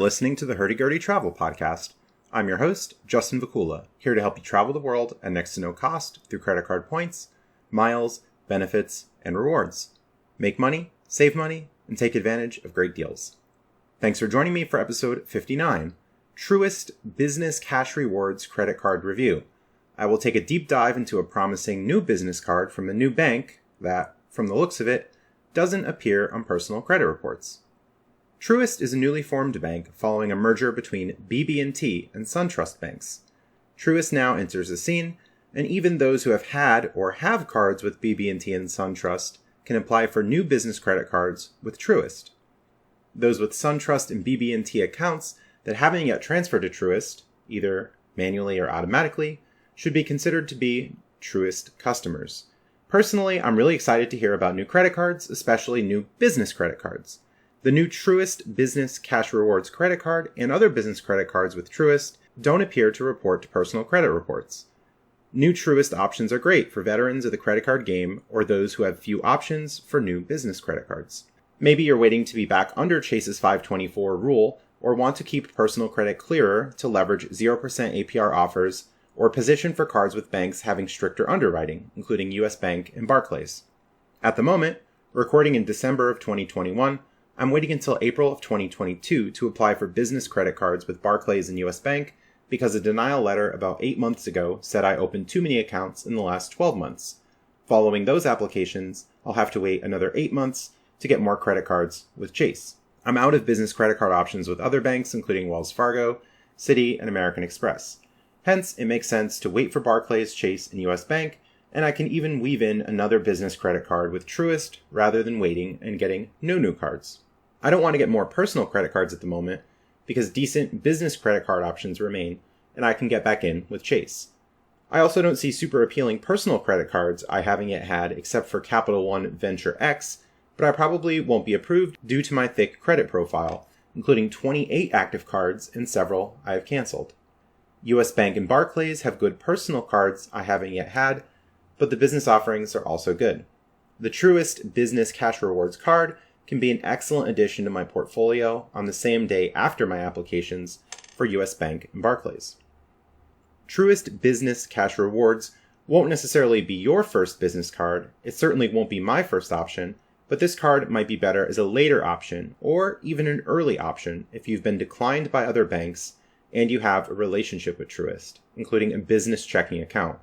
listening to the Hurdy Gurdy Travel Podcast. I'm your host, Justin Vacula, here to help you travel the world at next to no cost through credit card points, miles, benefits, and rewards. Make money, save money, and take advantage of great deals. Thanks for joining me for episode 59, Truist Business Cash Rewards Credit Card Review. I will take a deep dive into a promising new business card from a new bank that, from the looks of it, doesn't appear on personal credit reports. Truist is a newly formed bank following a merger between BB&T and SunTrust banks. Truist now enters the scene, and even those who have had or have cards with BB&T and SunTrust can apply for new business credit cards with Truist. Those with SunTrust and BB&T accounts that haven't yet transferred to Truist, either manually or automatically, should be considered to be Truist customers. Personally, I'm really excited to hear about new credit cards, especially new business credit cards. The new Truist Business Cash Rewards credit card and other business credit cards with Truist don't appear to report to personal credit reports. New Truist options are great for veterans of the credit card game or those who have few options for new business credit cards. Maybe you're waiting to be back under Chase's 524 rule or want to keep personal credit clearer to leverage 0% APR offers or position for cards with banks having stricter underwriting, including US Bank and Barclays. At the moment, recording in December of 2021, I'm waiting until April of 2022 to apply for business credit cards with Barclays and US Bank because a denial letter about 8 months ago said I opened too many accounts in the last 12 months. Following those applications, I'll have to wait another 8 months to get more credit cards with Chase. I'm out of business credit card options with other banks, including Wells Fargo, Citi, and American Express. Hence, it makes sense to wait for Barclays, Chase, and US Bank, and I can even weave in another business credit card with Truist rather than waiting and getting no new cards. I don't want to get more personal credit cards at the moment because decent business credit card options remain, and I can get back in with Chase. I also don't see super appealing personal credit cards I haven't yet had except for Capital One Venture X, but I probably won't be approved due to my thick credit profile, including 28 active cards and several I have canceled. US Bank and Barclays have good personal cards I haven't yet had, but the business offerings are also good. The Truist Business Cash Rewards card can be an excellent addition to my portfolio on the same day after my applications for US Bank and Barclays. Truist Business Cash Rewards won't necessarily be your first business card. It certainly won't be my first option, but this card might be better as a later option or even an early option if you've been declined by other banks and you have a relationship with Truist, including a business checking account.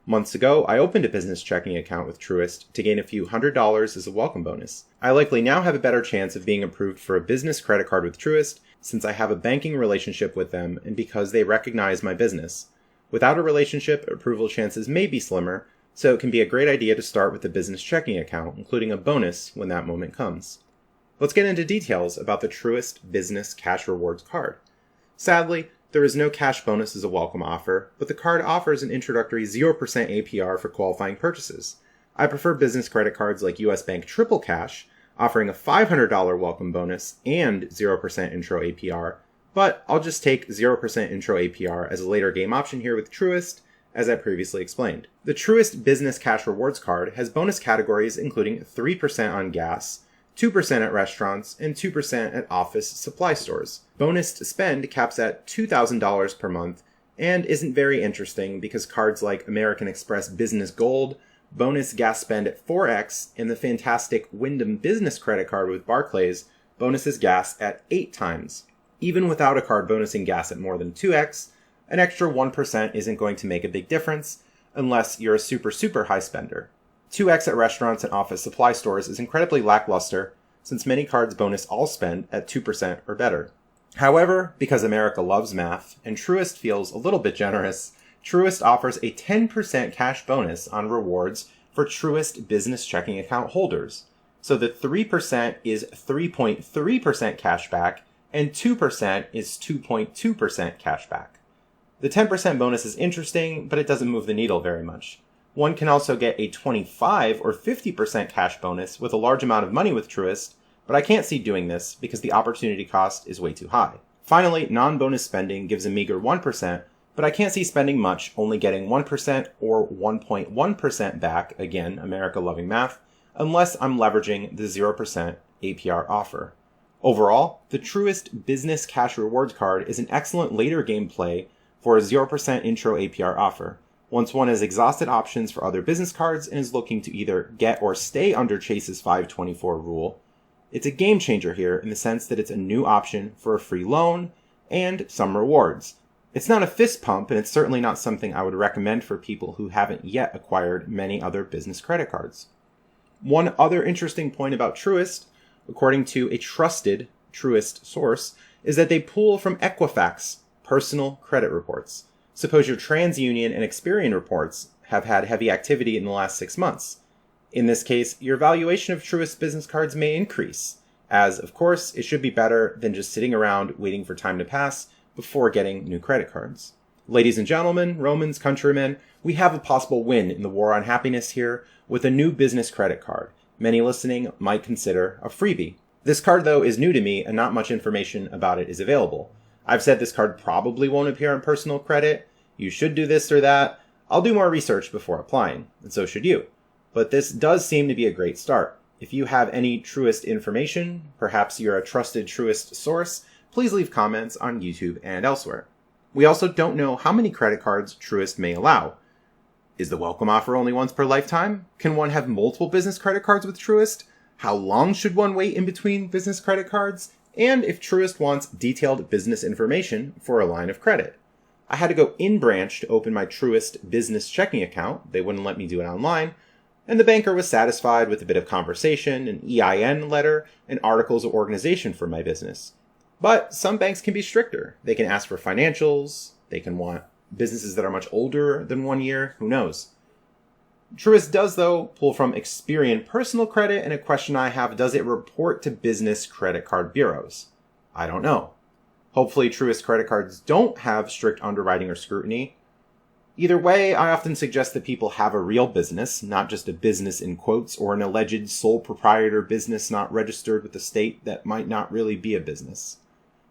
Months ago, I opened a business checking account with Truist to gain a few $100 as a welcome bonus. I likely now have a better chance of being approved for a business credit card with Truist since I have a banking relationship with them and because they recognize my business. Without a relationship, approval chances may be slimmer, so it can be a great idea to start with a business checking account, including a bonus when that moment comes. Let's get into details about the Truist Business Cash Rewards card. Sadly, there is no cash bonus as a welcome offer, but the card offers an introductory 0% APR for qualifying purchases. I prefer business credit cards like US Bank Triple Cash, offering a $500 welcome bonus and 0% intro APR, but I'll just take 0% intro APR as a later game option here with Truist, as I previously explained. The Truist Business Cash Rewards card has bonus categories including 3% on gas, 2% at restaurants, and 2% at office supply stores. Bonus to spend caps at $2,000 per month and isn't very interesting because cards like American Express Business Gold, bonus gas spend at 4x, and the fantastic Wyndham Business Credit Card with Barclays bonuses gas at 8 times. Even without a card bonusing gas at more than 2x, an extra 1% isn't going to make a big difference unless you're a super high spender. 2x at restaurants and office supply stores is incredibly lackluster since many cards bonus all spend at 2% or better. However, because America loves math and Truist feels a little bit generous, Truist offers a 10% cash bonus on rewards for Truist business checking account holders. So the 3% is 3.3% cash back and 2% is 2.2% cash back. The 10% bonus is interesting, but it doesn't move the needle very much. One can also get a 25 or 50% cash bonus with a large amount of money with Truist, but I can't see doing this because the opportunity cost is way too high. Finally, non-bonus spending gives a meager 1%, but I can't see spending much, only getting 1% or 1.1% back, again, America loving math, unless I'm leveraging the 0% APR offer. Overall, the Truist Business Cash Rewards Card is an excellent later game play for a 0% intro APR offer. Once one has exhausted options for other business cards and is looking to either get or stay under Chase's 524 rule, it's a game changer here in the sense that it's a new option for a free loan and some rewards. It's not a fist pump, and it's certainly not something I would recommend for people who haven't yet acquired many other business credit cards. One other interesting point about Truist, according to a trusted Truist source, is that they pull from Equifax personal credit reports. Suppose your TransUnion and Experian reports have had heavy activity in the last 6 months. In this case, your valuation of Truist business cards may increase, as, of course, it should be better than just sitting around waiting for time to pass before getting new credit cards. Ladies and gentlemen, Romans, countrymen, we have a possible win in the war on happiness here with a new business credit card. Many listening might consider a freebie. This card, though, is new to me and not much information about it is available. I've said this card probably won't appear on personal credit. You should do this or that. I'll do more research before applying, and so should you. But this does seem to be a great start. If you have any Truist information, perhaps you're a trusted Truist source, please leave comments on YouTube and elsewhere. We also don't know how many credit cards Truist may allow. Is the welcome offer only once per lifetime? Can one have multiple business credit cards with Truist? How long should one wait in between business credit cards? And if Truist wants detailed business information for a line of credit. I had to go in branch to open my Truist business checking account. They wouldn't let me do it online. And the banker was satisfied with a bit of conversation, an EIN letter, and articles of organization for my business. But some banks can be stricter. They can ask for financials. They can want businesses that are much older than 1 year. Who knows? Truist does, though, pull from Experian personal credit, and a question I have, does it report to business credit card bureaus? I don't know. Hopefully, Truist credit cards don't have strict underwriting or scrutiny. Either way, I often suggest that people have a real business, not just a business in quotes, or an alleged sole proprietor business not registered with the state that might not really be a business.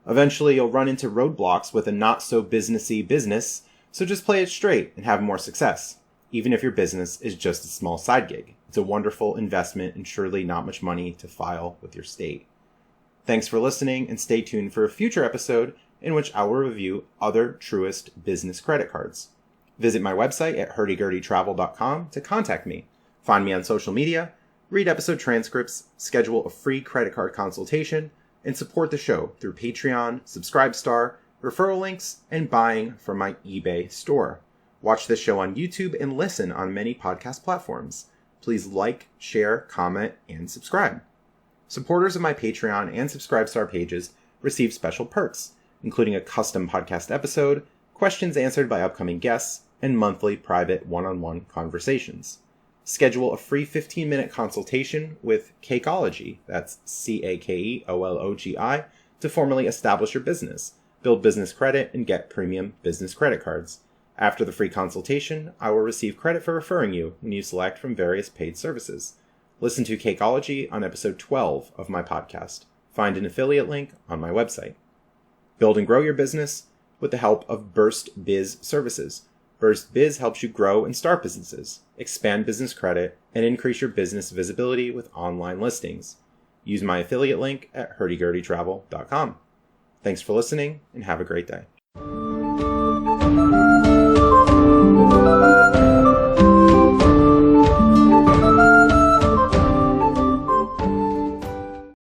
Eventually, you'll run into roadblocks with a not-so-businessy business, so just play it straight and have more success, even if your business is just a small side gig. It's a wonderful investment and surely not much money to file with your state. Thanks for listening, and stay tuned for a future episode in which I will review other Truist business credit cards. Visit my website at hurdygurdytravel.com to contact me, find me on social media, read episode transcripts, schedule a free credit card consultation, and support the show through Patreon, Subscribestar, referral links, and buying from my eBay store. Watch this show on YouTube and listen on many podcast platforms. Please like, share, comment, and subscribe. Supporters of my Patreon and Subscribestar pages receive special perks, including a custom podcast episode, questions answered by upcoming guests, and monthly private one-on-one conversations. Schedule a free 15-minute consultation with Cakeology, that's Cakeologi, to formally establish your business, build business credit, and get premium business credit cards. After the free consultation, I will receive credit for referring you when you select from various paid services. Listen to Cakeology on episode 12 of my podcast. Find an affiliate link on my website. Build and grow your business with the help of Burst Biz Services. Burst Biz helps you grow and start businesses, expand business credit, and increase your business visibility with online listings. Use my affiliate link at hurdygurdytravel.com. Thanks for listening, and have a great day.